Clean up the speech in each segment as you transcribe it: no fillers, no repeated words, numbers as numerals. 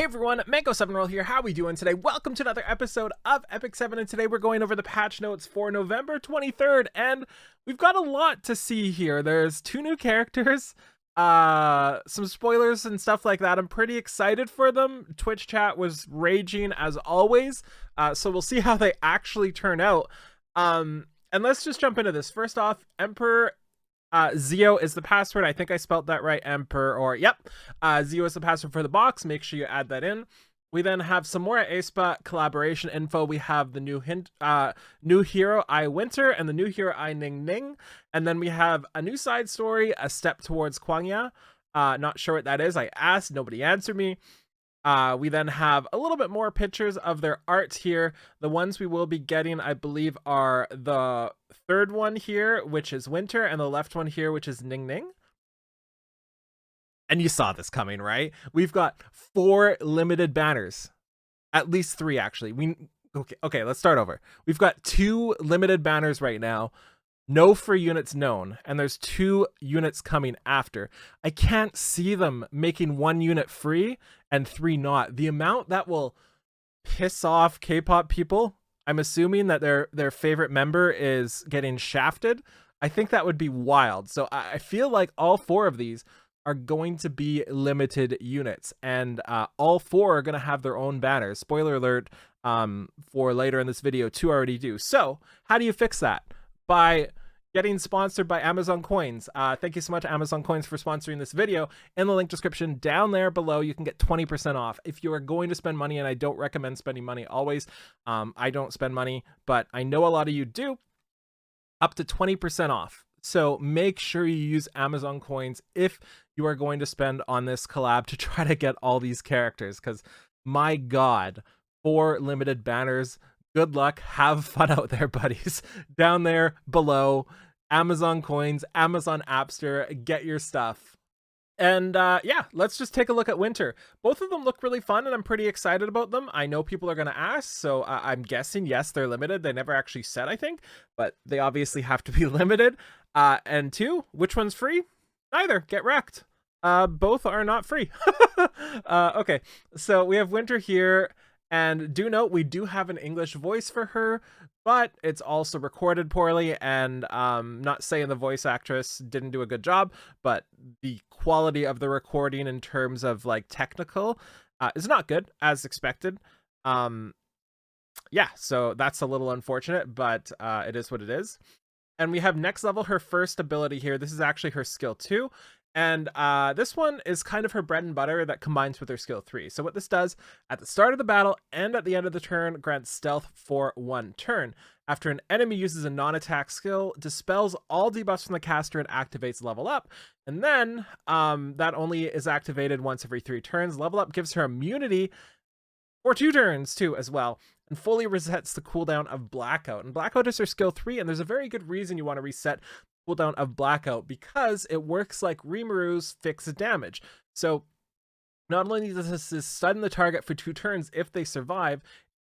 Hey everyone, Mango7Roll here. How we doing today? Welcome to another episode of Epic 7, and today we're going over the patch notes for November 23rd, and we've got a lot to see here. There's 2 new characters, some spoilers and stuff like that. I'm pretty excited for them. Twitch chat was raging as always, so we'll see how they actually turn out. And let's just jump into this. First off, Emperor Zio is the password. I think I spelled that right. Emperor, or yep. Zio is the password for the box. Make sure you add that in. We then have some more AESPA collaboration info. We have the new hero I Winter and the new hero I Ningning. And then we have a new side story, A Step Towards Kwangya. Not sure what that is. I asked, nobody answered me. We then have a little bit more pictures of their art here. The ones we will be getting, I believe, are the third one here, which is Winter, and the left one here, which is Ningning. And you saw this coming, right? We've got 4 limited banners. At least 3, actually. Okay, let's start over. We've got 2 limited banners right now. No free units known, and there's 2 units coming after. I can't see them making 1 unit free and 3 not. The amount that will piss off K-pop people, I'm assuming that their favorite member is getting shafted. I think that would be wild. So I feel like all 4 of these are going to be limited units, and all 4 are going to have their own banners. Spoiler alert for later in this video, 2 already do. So how do you fix that? By getting sponsored by Amazon Coins. Thank you so much, Amazon Coins, for sponsoring this video. In the link description down there below, you can get 20% off. If you are going to spend money, and I don't recommend spending money always, I don't spend money, but I know a lot of you do, up to 20% off. So make sure you use Amazon Coins if you are going to spend on this collab to try to get all these characters, because my God, 4 limited banners. Good luck. Have fun out there, buddies. Down there below, Amazon Coins, Amazon Appstore, get your stuff. And yeah, let's just take a look at Winter. Both of them look really fun, and I'm pretty excited about them. I know people are going to ask, so I'm guessing, yes, they're limited. They never actually said, I think, but they obviously have to be limited. And 2, which one's free? Neither. Get wrecked. Both are not free. Okay, so we have Winter here. And do note, we do have an English voice for her, but it's also recorded poorly, and not saying the voice actress didn't do a good job, but the quality of the recording in terms of like technical is not good, as expected. Yeah, so that's a little unfortunate, but it is what it is. And we have next level, her first ability here. This is actually her skill 2. And this one is kind of her bread and butter that combines with her skill 3. So what this does, at the start of the battle and at the end of the turn, grants stealth for 1 turn. After an enemy uses a non-attack skill, dispels all debuffs from the caster and activates level up. And then that only is activated once every 3 turns. Level up gives her immunity for 2 turns too as well, and fully resets the cooldown of Blackout. And Blackout is her skill 3, and there's a very good reason you want to reset cooldown of Blackout, because it works like Rimuru's fixed damage. So not only does this stun the target for 2 turns if they survive,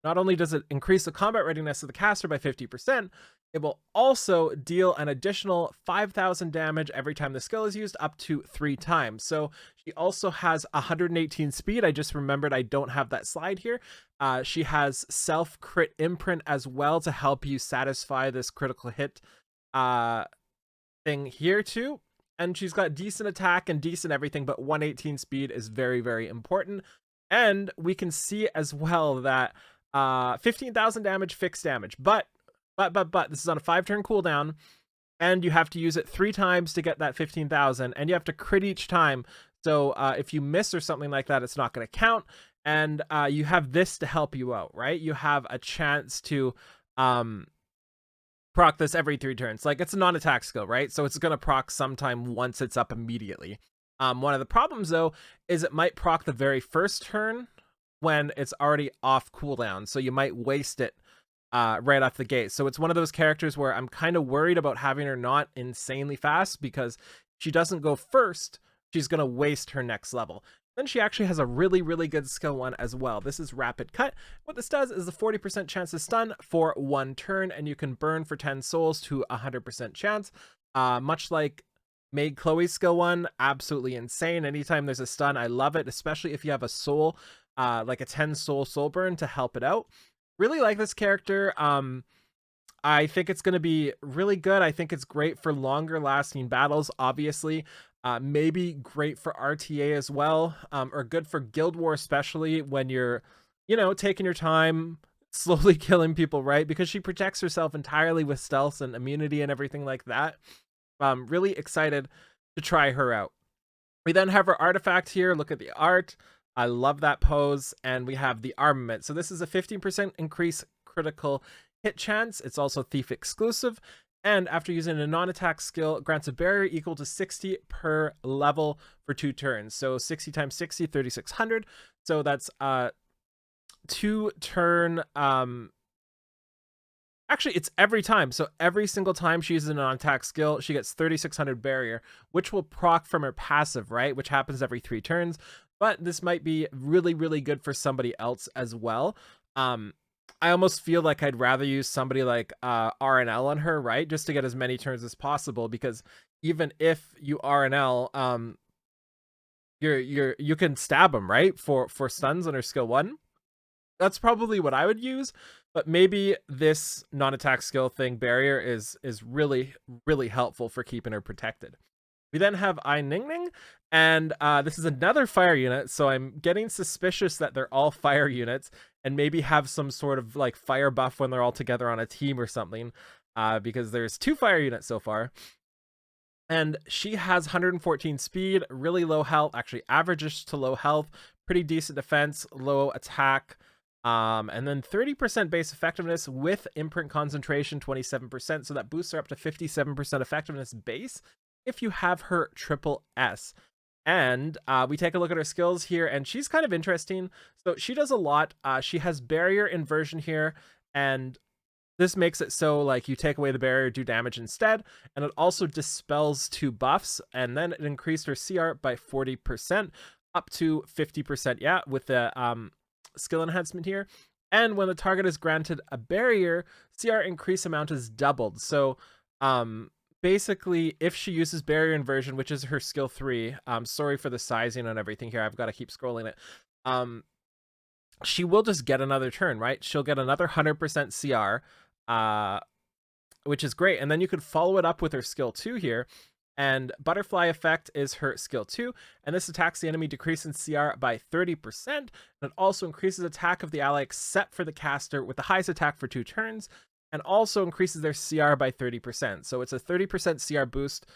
not only does it increase the combat readiness of the caster by 50%, it will also deal an additional 5,000 damage every time the skill is used, up to 3 times. So she also has 118 speed. I just remembered I don't have that slide here. She has self crit imprint as well to help you satisfy this critical hit thing here too. And she's got decent attack and decent everything, but 118 speed is very, very important. And we can see as well that 15,000 damage, fixed damage, but this is on a 5-turn cooldown, and you have to use it 3 times to get that 15,000, and you have to crit each time. So if you miss or something like that, it's not going to count. And you have this to help you out, right? You have a chance to proc this every 3 turns. Like, it's a non-attack skill, right? So it's going to proc sometime once it's up immediately. One of the problems though is it might proc the very first turn when it's already off cooldown, so you might waste it right off the gate. So it's one of those characters where I'm kind of worried about having her not insanely fast, because if she doesn't go first, she's going to waste her next level. Then she actually has a really, really good skill 1 as well. This is Rapid Cut. What this does is a 40% chance to stun for 1 turn, and you can burn for 10 souls to 100% chance. Much like Maid Chloe's skill 1, absolutely insane. Anytime there's a stun, I love it, especially if you have a soul like a 10 soul burn to help it out. Really like this character. I think it's going to be really good. I think it's great for longer lasting battles, obviously. Maybe great for RTA as well, or good for Guild War, especially when you're, taking your time, slowly killing people, right? Because she protects herself entirely with stealth and immunity and everything like that. Really excited to try her out. We then have our artifact here. Look at the art. I love that pose. And we have the armament. So this is a 15% increase critical hit chance. It's also thief exclusive. And after using a non-attack skill, grants a barrier equal to 60 per level for 2 turns. So 60 times 60, 3,600. So that's 2 turn. Actually, it's every time. So every single time she uses a non-attack skill, she gets 3,600 barrier, which will proc from her passive, right? Which happens every 3 turns. But this might be really, really good for somebody else as well. I almost feel like I'd rather use somebody like RNL on her, right? Just to get as many turns as possible, because even if you RNL, you can stab him, right? For stuns on her skill 1. That's probably what I would use, but maybe this non-attack skill thing, barrier, is really, really helpful for keeping her protected. We then have Ningning, and this is another fire unit, so I'm getting suspicious that they're all fire units, and maybe have some sort of like fire buff when they're all together on a team or something, because there's 2 fire units so far. And she has 114 speed, really low health, actually averages to low health, pretty decent defense, low attack, and then 30% base effectiveness with imprint concentration, 27%. So that boosts her up to 57% effectiveness base if you have her triple S. And we take a look at her skills here, and she's kind of interesting. So she does a lot. She has barrier inversion here, and this makes it so like you take away the barrier, do damage instead. And it also dispels 2 buffs, and then it increased her CR by 40% up to 50%. Yeah, with the skill enhancement here. And when the target is granted a barrier, CR increase amount is doubled. So basically, if she uses barrier inversion, which is her skill 3, sorry for the sizing and everything here, I've got to keep scrolling it, she will just get another turn, right? She'll get another 100% CR, which is great. And then you could follow it up with her skill 2 here. And Butterfly Effect is her skill 2, and this attacks the enemy decreasing CR by 30%, and it also increases attack of the ally except for the caster with the highest attack for 2 turns, and also increases their CR by 30%. So it's a 30% CR boost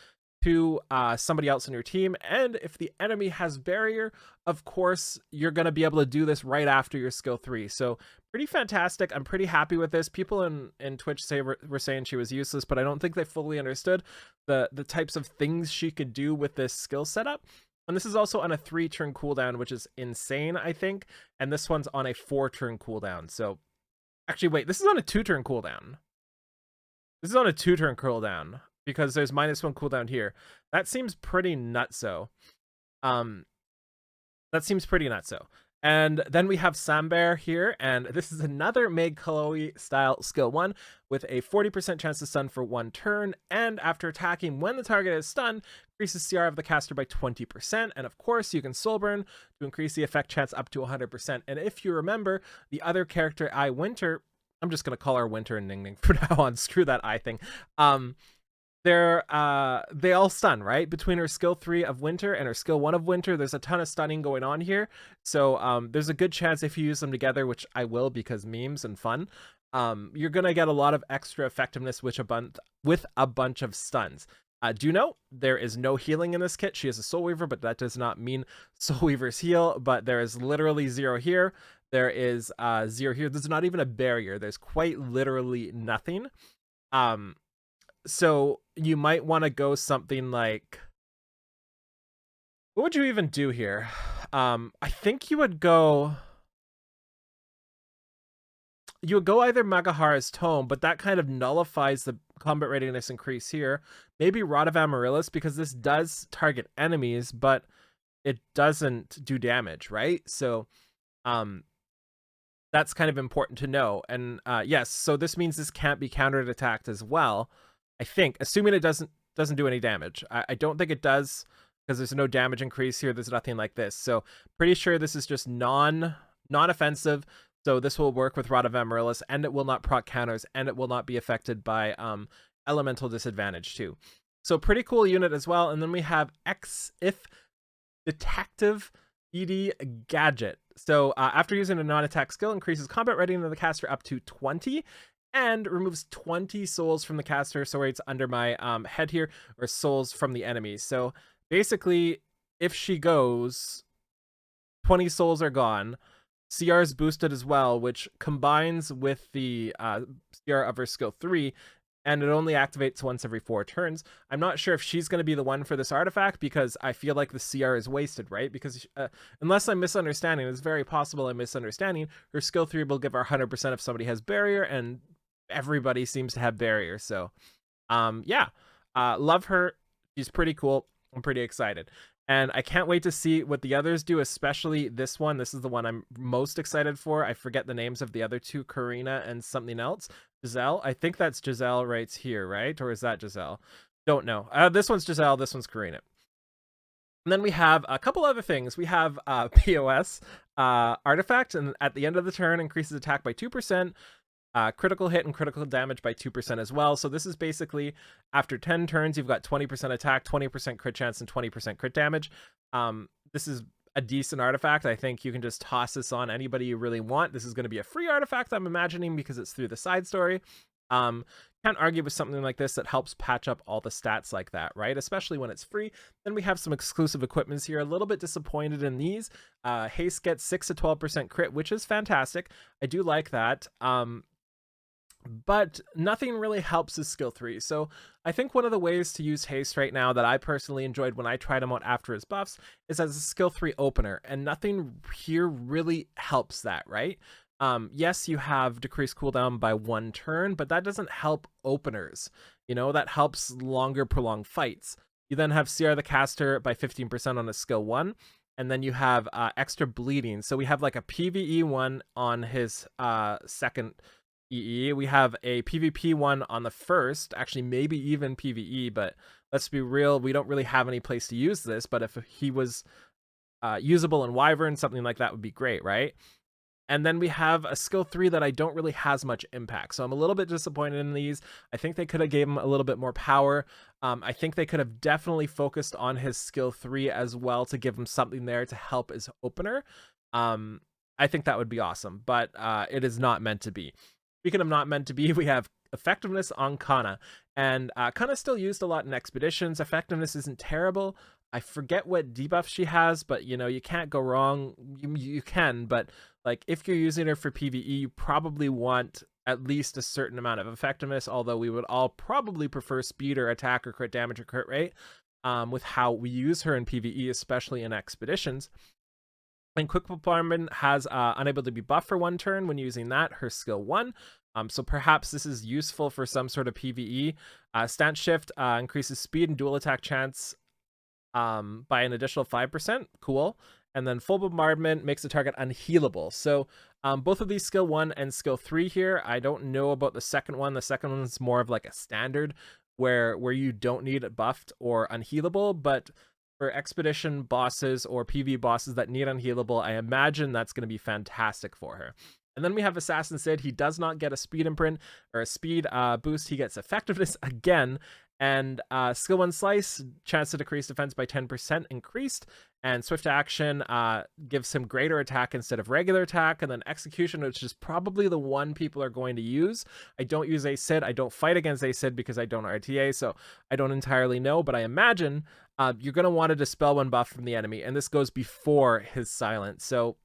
to somebody else in your team, and if the enemy has barrier, of course, you're going to be able to do this right after your skill 3. So pretty fantastic. I'm pretty happy with this. People in Twitch were saying she was useless, but I don't think they fully understood the types of things she could do with this skill setup. And this is also on a 3-turn cooldown, which is insane, I think. And this one's on a 4-turn cooldown. So actually, wait, this is on a 2-turn cooldown. This is on a 2-turn cooldown, because there's -1 cooldown here. That seems pretty nutso. That seems pretty nutso. And then we have Samber here, and this is another Meg Chloe style skill 1 with a 40% chance to stun for 1 turn, and after attacking when the target is stunned, increases CR of the caster by 20%, and of course you can soul burn to increase the effect chance up to 100%. And if you remember, the other character, Winter, I'm just going to call her Winter and Ningning from now on, screw that I thing, they all stun, right? Between her skill 3 of Winter and her skill 1 of Winter, there's a ton of stunning going on here. So there's a good chance if you use them together, which I will because memes and fun, you're gonna get a lot of extra effectiveness with a bunch of stuns. Do note there is no healing in this kit. She is a Soul Weaver, but that does not mean Soul Weavers heal. But there is literally 0 here. There is 0 here. There's not even a barrier. There's quite literally nothing. So you might want to go something like, what would you even do here? I think you would go either Magahara's Tome, but that kind of nullifies the combat readiness increase here. Maybe Rod of Amaryllis, because this does target enemies, but it doesn't do damage, right? So that's kind of important to know. And yes, so this means this can't be countered attacked as well, I think, assuming it doesn't do any damage. I don't think it does, because there's no damage increase here. There's nothing like this. So pretty sure this is just non non-offensive, so this will work with Rod of Amaryllis, and it will not proc counters, and it will not be affected by elemental disadvantage too. So pretty cool unit as well. And then we have If Detective ED Gadget. So after using a non-attack skill, increases combat readiness of the caster up to 20 and removes 20 souls from the caster. So it's under my head here, or souls from the enemy. So basically, if she goes, 20 souls are gone. CR is boosted as well, which combines with the CR of her skill 3, and it only activates once every 4 turns. I'm not sure if she's going to be the one for this artifact, because I feel like the CR is wasted, right? Because unless I'm misunderstanding, it's very possible I'm misunderstanding, her skill 3 will give her 100% if somebody has barrier, and everybody seems to have barrier. So yeah, love her. She's pretty cool. I'm pretty excited. And I can't wait to see what the others do, especially this one. This is the one I'm most excited for. I forget the names of the other two, Karina and something else. Giselle? I think that's Giselle right here, right? Or is that Giselle? Don't know. This one's Giselle, this one's Karina. And then we have a couple other things. We have POS artifact, and at the end of the turn, increases attack by 2%. Critical hit and critical damage by 2% as well. So this is basically after 10 turns, you've got 20% attack, 20% crit chance, and 20% crit damage. This is a decent artifact. I think you can just toss this on anybody you really want. This is going to be a free artifact, I'm imagining, because it's through the side story. Can't argue with something like this that helps patch up all the stats like that, right? Especially when it's free. Then we have some exclusive equipments here. A little bit disappointed in these. Haste gets 6 to 12% crit, which is fantastic. I do like that. But nothing really helps his skill 3. So I think one of the ways to use haste right now that I personally enjoyed when I tried him out after his buffs is as a skill 3 opener, and nothing here really helps that, right? Yes, you have decreased cooldown by 1 turn, but that doesn't help openers. You know, that helps longer prolonged fights. You then have CR the caster by 15% on a skill 1, and then you have extra bleeding. So we have like a PvE one on his second EE. We have a PvP one on the first, actually maybe even PvE, but let's be real, we don't really have any place to use this. But if he was usable in Wyvern, something like that would be great, right? And then we have a skill 3 that I don't really has much impact. So I'm a little bit disappointed in these. I think they could have gave him a little bit more power. I think they could have definitely focused on his skill 3 as well to give him something there to help his opener. I think that would be awesome, but it is not meant to be. Speaking of not meant to be, we have effectiveness on Kana. And Kana's still used a lot in expeditions. Effectiveness isn't terrible. I forget what debuff she has, but you know, you can't go wrong. You can, but like if you're using her for PvE, you probably want at least a certain amount of effectiveness, although we would all probably prefer speed or attack or crit damage or crit rate with how we use her in PvE, especially in expeditions. And Quick Bombardment has unable to be buffed for 1 turn when using that, her skill 1. So perhaps this is useful for some sort of PvE. Stance Shift increases speed and dual attack chance by an additional 5%. Cool. And then Full Bombardment makes the target unhealable. So both of these skill 1 and skill 3 here, I don't know about the second one. The second one is more of like a standard where you don't need it buffed or unhealable, but for expedition bosses or PvE bosses that need unhealable, I imagine that's going to be fantastic for her. And then we have Assassin Sid. He does not get a speed imprint or a speed boost. He gets effectiveness again. And skill 1 slice, chance to decrease defense by 10% increased. And swift action gives him greater attack instead of regular attack. And then execution, which is probably the one people are going to use. I don't use ACID. I don't fight against ACID because I don't RTA, so I don't entirely know. But I imagine you're going to want to dispel 1 buff from the enemy. And this goes before his silence. So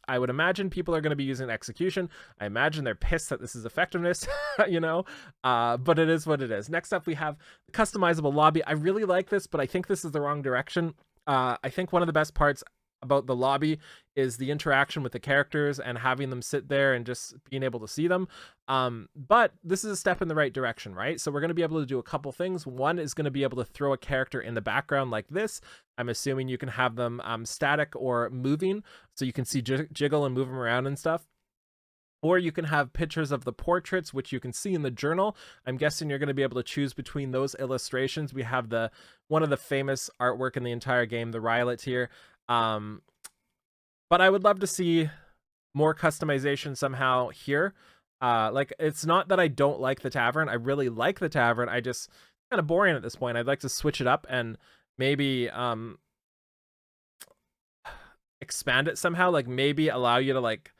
I would imagine people are going to be using execution. I imagine they're pissed that this is effectiveness, you know, but it is what it is. Next up, we have the customizable lobby. I really like this, but I think this is the wrong direction. I think one of the best parts about the lobby is the interaction with the characters and having them sit there and just being able to see them. But this is a step in the right direction, right? So we're going to be able to do a couple things. One is going to be able to throw a character in the background like this. I'm assuming you can have them static or moving, so you can see jiggle and move them around and stuff. Or you can have pictures of the portraits, which you can see in the journal. I'm guessing you're going to be able to choose between those illustrations. We have one of the famous artwork in the entire game, the Rylet here. But I would love to see more customization somehow here. Like, it's not that I don't like the tavern. I really like the tavern. I just kind of boring at this point. I'd like to switch it up and maybe expand it somehow, like maybe allow you to like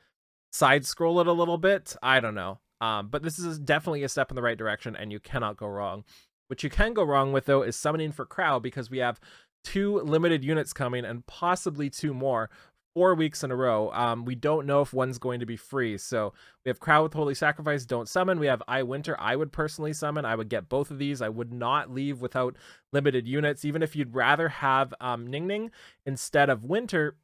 side scroll it a little bit. I don't know. But this is definitely a step in the right direction, and you cannot go wrong. What you can go wrong with, though, is summoning for crowd, because we have 2 limited units coming and possibly 2 more 4 weeks in a row. We don't know if one's going to be free. So we have crowd with Holy Sacrifice, don't summon. We have I Winter. I would personally summon. I would get both of these. I would not leave without limited units. Even if you'd rather have Ningning instead of Winter,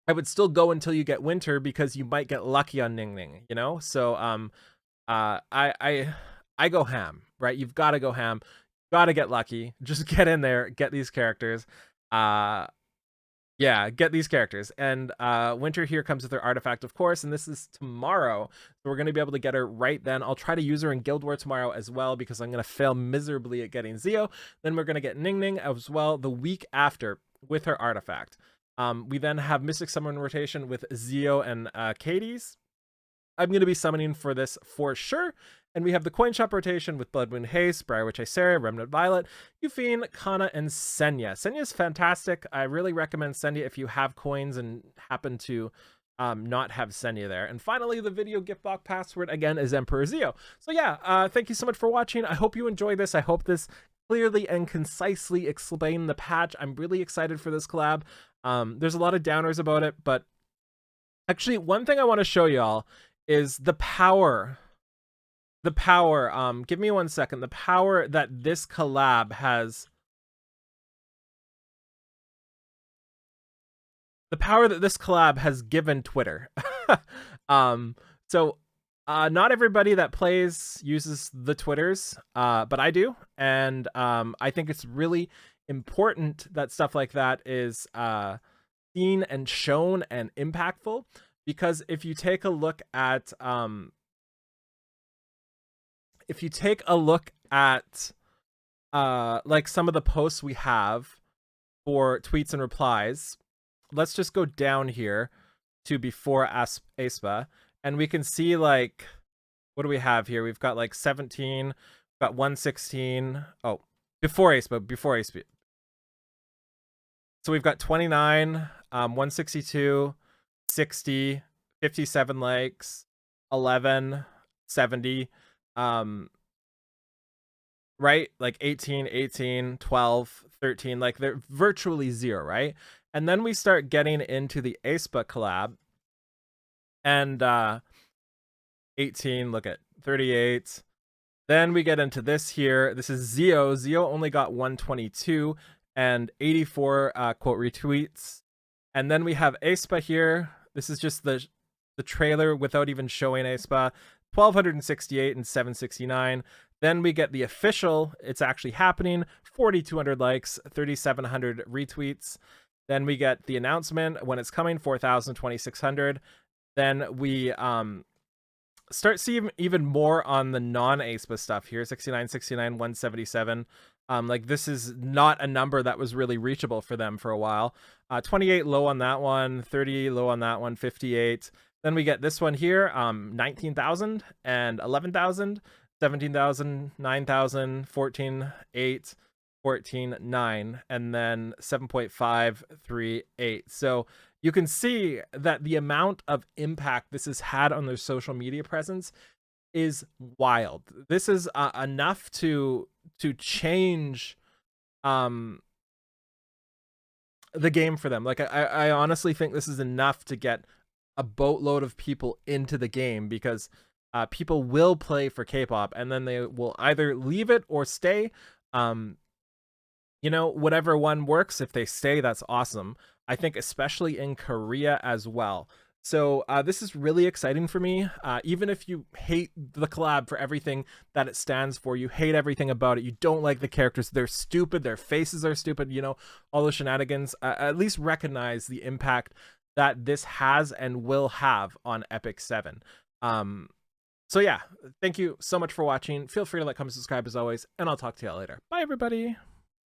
I would still go until you get Winter, because you might get lucky on Ningning, you know? So I go ham, right? You've got to go ham. Got to get lucky. Just get in there, get these characters. Yeah, get these characters. And Winter here comes with her artifact, of course, and this is tomorrow. So we're going to be able to get her right then. I'll try to use her in Guild War tomorrow as well, because I'm going to fail miserably at getting Zio. Then we're going to get Ningning as well the week after with her artifact. We then have Mystic Summon rotation with Zio and Katie's. I'm going to be summoning for this for sure. And we have the Coin Shop rotation with Blood Moon Haste, Briar Witch Icera, Remnant Violet, Yufine, Kana, and Senya. Senya's fantastic. I really recommend Senya if you have coins and happen to not have Senya there. And finally, the video gift box password, again, is Emperor Zio. So yeah, thank you so much for watching. I hope you enjoy this. I hope this clearly and concisely explained the patch. I'm really excited for this collab. There's a lot of downers about it, but actually one thing I want to show y'all is the power, give me 1 second, the power that this collab has, given Twitter. So not everybody that plays uses the Twitters, but I do. And I think it's really important that stuff like that is seen and shown and impactful, because if you take a look at like some of the posts we have for tweets and replies, let's just go down here to before AESPA, and we can see, like, what do we have here? We've got like 17, we've got 116. Oh, before AESPA. So we've got 29, 162, 60, 57 likes, 11, 70, right? Like 18, 12, 13, like they're virtually 0, right? And then we start getting into the AESPA collab, and 18, look at 38. Then we get into this here. This is Zio. Zio only got 122 and 84 quote retweets. And then we have AESPA here. This is just the trailer without even showing AESPA. 1268 and 769. Then we get the official, it's actually happening, 4,200 likes, 3,700 retweets. Then we get the announcement when it's coming, 4,000, 2,600. Then we start seeing even more on the non-AESPA stuff here, 69, 69, 177. Like, this is not a number that was really reachable for them for a while. 28 low on that one, 30 low on that one, 58. Then we get this one here, 19,000 and 11,000, 17,000, 9,000, 14, 8, 14, 9, and then 7.538. So you can see that the amount of impact this has had on their social media presence is wild. This is enough to change the game for them. Like, I honestly think this is enough to get a boatload of people into the game, because people will play for K-pop and then they will either leave it or stay. You know, whatever one works. If they stay, that's awesome. I think especially in Korea as well. So this is really exciting for me. Even if you hate the collab for everything that it stands for, you hate everything about it, you don't like the characters, they're stupid, their faces are stupid, you know, all the shenanigans, at least recognize the impact that this has and will have on Epic 7. So yeah, thank you so much for watching. Feel free to like, comment, subscribe as always, and I'll talk to you all later. Bye, everybody.